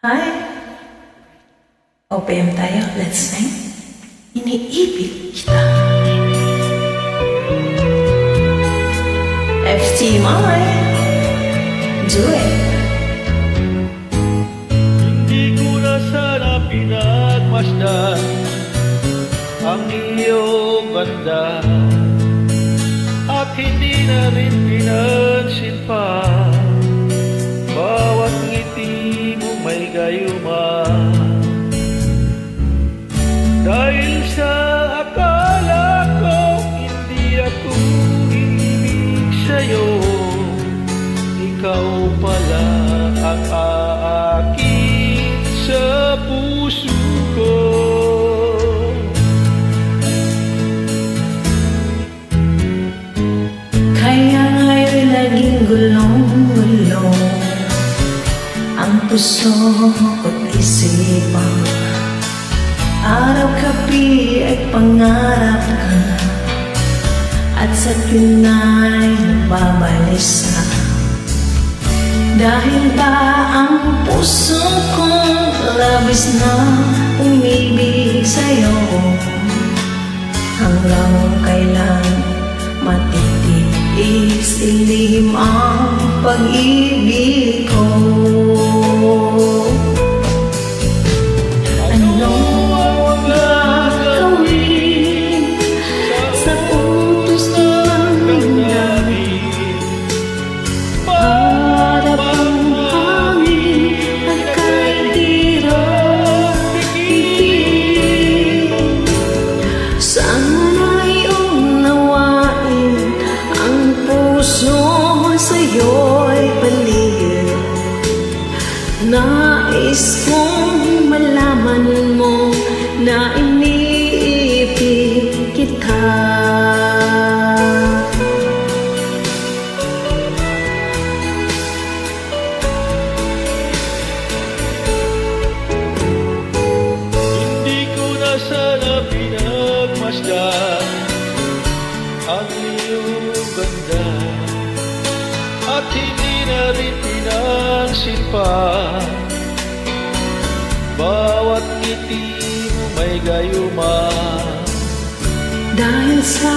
Hi! OPM tayo, let's sing. Iniibig kita. FT Moy, do it. Hindi ko na sana pinagmasdan ang iyong ganda, at hindi na rin pinansin pa bawat ngiti mo may gayuma. Dahil sa akala ko hindi ako ibig sa'yo, ikaw pala ang aakit sa puso ko. Kaya nga'y laging gulong-gulong ang puso ko't isipan. Araw-gabi ay pangarap ka, at sa tunay nababalisa. Dahil ba ang puso kong labis na umibig sa'yo, hanggang kailan matitiis ilihim ang pag-ibig ko? Nais kong malaman mo na iniibig kita. Hindi ko na sana pinagmasdan ang iyong ganda, at hindi na rin pinansin pa bawat ngiti mo may gayuma. Dahil sa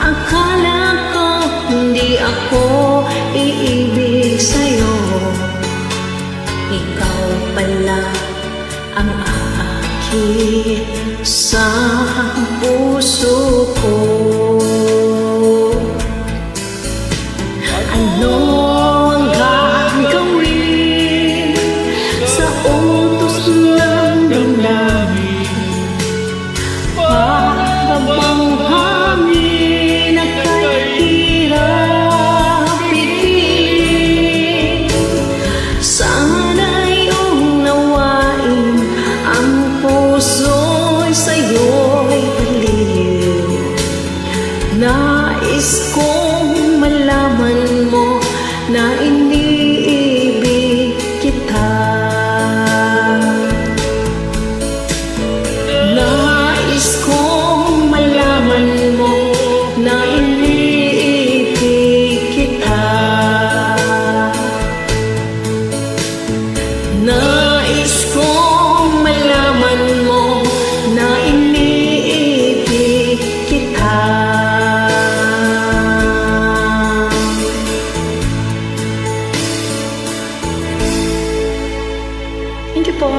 akala ko hindi ako iibig sa'yo, ikaw pala ang aakit sa puso ko. Ano ang gagawin sa utos ng damdamin? Para bang hangin na kahirap pitin? Sana'y unawain ang puso'y sa'yo'y baliw. Nais kong malaman mo na iniibig kita. Nais kong malaman mo na iniibig kita. Nais kong malaman mo na iniibig kita. Thank you po.